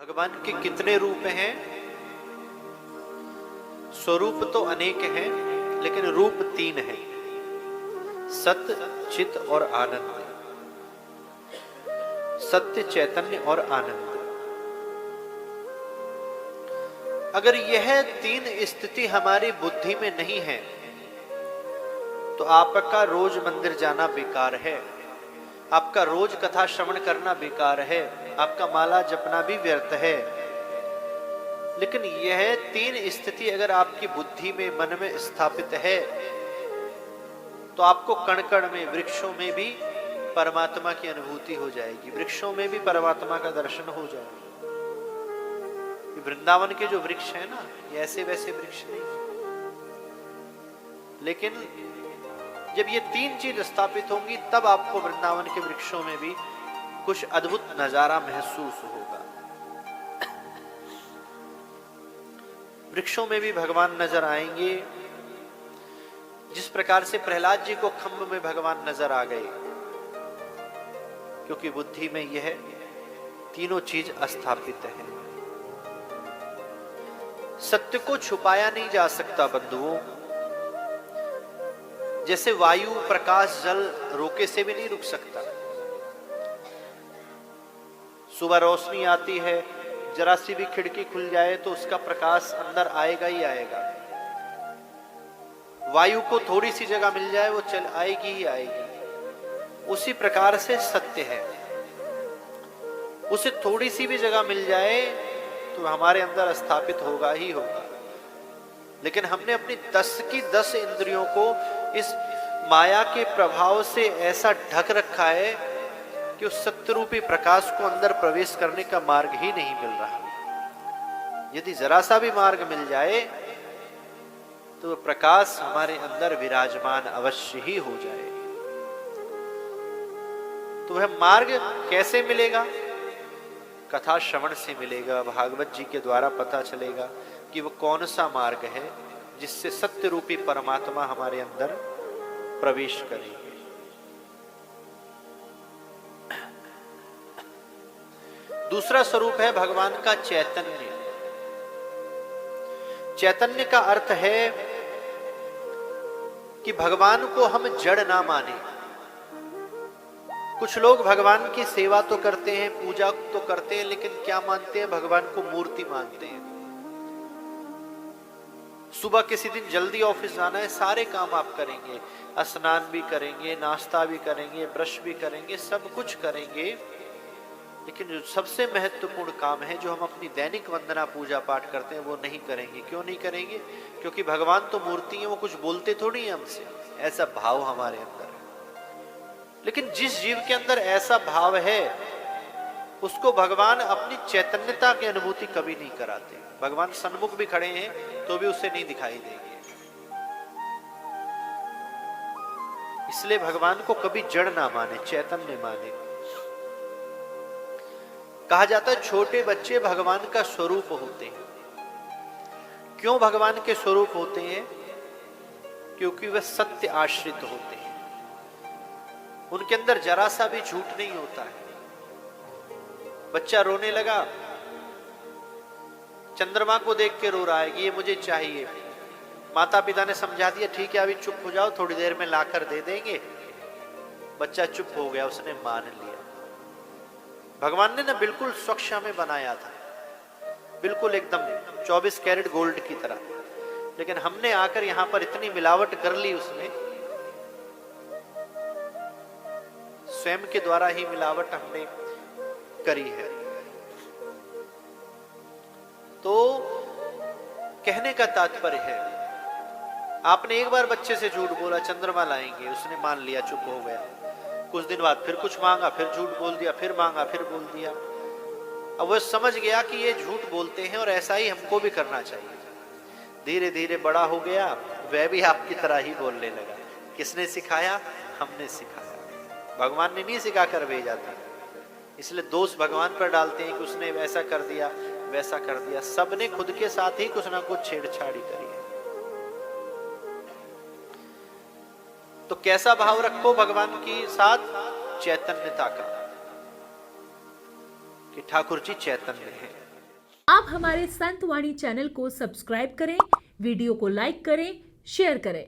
भगवान के कितने रूप हैं? स्वरूप तो अनेक हैं, लेकिन रूप तीन हैं: सत्य, चित और आनंद। सत्य, चैतन्य और आनंद। अगर यह तीन स्थिति हमारी बुद्धि में नहीं है तो आपका रोज मंदिर जाना बेकार है, आपका रोज कथा श्रवण करना बेकार है, आपका माला जपना भी व्यर्थ है। लेकिन यह तीन स्थिति अगर आपकी बुद्धि में, मन में स्थापित है तो आपको कण कण में, वृक्षों में भी परमात्मा की अनुभूति हो जाएगी, वृक्षों में भी परमात्मा का दर्शन हो जाएगा। वृंदावन के जो वृक्ष है ना, ये ऐसे वैसे वृक्ष नहीं, लेकिन जब ये तीन चीज स्थापित होंगी तब आपको वृंदावन के वृक्षों में भी कुछ अद्भुत नजारा महसूस होगा। वृक्षों में भी भगवान नजर आएंगे, जिस प्रकार से प्रहलाद जी को खंभ में भगवान नजर आ गए, क्योंकि बुद्धि में यह तीनों चीज स्थापित है। सत्य को छुपाया नहीं जा सकता बंधुओं। जैसे वायु, प्रकाश, जल रोके से भी नहीं रुक सकता। सुबह रोशनी आती है, जरा सी भी खिड़की खुल जाए तो उसका प्रकाश अंदर आएगा ही आएगा। वायु को थोड़ी सी जगह मिल जाए वो चल आएगी ही आएगी। उसी प्रकार से सत्य है, उसे थोड़ी सी भी जगह मिल जाए तो हमारे अंदर स्थापित होगा ही होगा। लेकिन हमने अपनी 10 की 10 इंद्रियों को इस माया के प्रभाव से ऐसा ढक रखा है कि उस सत्य रूपी प्रकाश को अंदर प्रवेश करने का मार्ग ही नहीं मिल रहा। यदि जरा सा भी मार्ग मिल जाए तो वह प्रकाश हमारे अंदर विराजमान अवश्य ही हो जाए। तो वह मार्ग कैसे मिलेगा? कथा श्रवण से मिलेगा, भागवत जी के द्वारा पता चलेगा कि वो कौन सा मार्ग है जिससे सत्य रूपी परमात्मा हमारे अंदर प्रवेश करेंगे। दूसरा स्वरूप है भगवान का चैतन्य। चैतन्य का अर्थ है कि भगवान को हम जड़ ना माने। कुछ लोग भगवान की सेवा तो करते हैं, पूजा तो करते हैं, लेकिन क्या मानते हैं? भगवान को मूर्ति मानते हैं। सुबह किसी दिन जल्दी ऑफिस जाना है, सारे काम आप करेंगे, स्नान भी करेंगे, नाश्ता भी करेंगे, ब्रश भी करेंगे, सब कुछ करेंगे, लेकिन जो सबसे महत्वपूर्ण काम है, जो हम अपनी दैनिक वंदना पूजा पाठ करते हैं, वो नहीं करेंगे। क्यों नहीं करेंगे? क्योंकि भगवान तो मूर्ति है, वो कुछ बोलते थोड़ी है हमसे, ऐसा भाव हमारे अंदर है। लेकिन जिस जीव के अंदर ऐसा भाव है उसको भगवान अपनी चैतन्यता की अनुभूति कभी नहीं कराते। भगवान सन्मुख भी खड़े हैं तो भी उसे नहीं दिखाई देंगे। इसलिए भगवान को कभी जड़ ना माने, चैतन्य माने। कहा जाता है छोटे बच्चे भगवान का स्वरूप होते हैं। क्यों भगवान के स्वरूप होते हैं? क्योंकि वह सत्य आश्रित होते हैं। उनके अंदर जरा सा भी झूठ नहीं होता है। बच्चा रोने लगा, चंद्रमा को देख के रो रहा है कि ये मुझे चाहिए। माता पिता ने समझा दिया, ठीक है अभी चुप हो जाओ, थोड़ी देर में लाकर दे देंगे। बच्चा चुप हो गया, उसने मान लिया। भगवान ने ना बिल्कुल स्वच्छ हमें बनाया था, बिल्कुल एकदम 24 कैरेट गोल्ड की तरह, लेकिन हमने आकर यहां पर इतनी मिलावट कर ली, उसमें स्वयं के द्वारा ही मिलावट हमने करी है। तो कहने का तात्पर्य है, आपने एक बार बच्चे से झूठ बोला, चंद्रमा लाएंगे, उसने मान लिया, चुप हो गया। कुछ दिन बाद फिर कुछ मांगा, फिर झूठ बोल दिया, फिर मांगा, फिर बोल दिया। अब वह समझ गया कि ये झूठ बोलते हैं और ऐसा ही हमको भी करना चाहिए। धीरे धीरे बड़ा हो गया, वह भी आपकी तरह ही बोलने लगा। किसने सिखाया? हमने सिखाया। भगवान ने नहीं सिखा कर भेजा था। इसलिए दोष भगवान पर डालते हैं कि उसने ऐसा कर दिया, वैसा कर दिया। सबने खुद के साथ ही कुछ ना कुछ छेड़छाड़ी करी है। तो कैसा भाव रखो भगवान के साथ? चैतन्यता का, कि ठाकुर जी चैतन्य है। आप हमारे संतवाणी चैनल को सब्सक्राइब करें, वीडियो को लाइक करें, शेयर करें।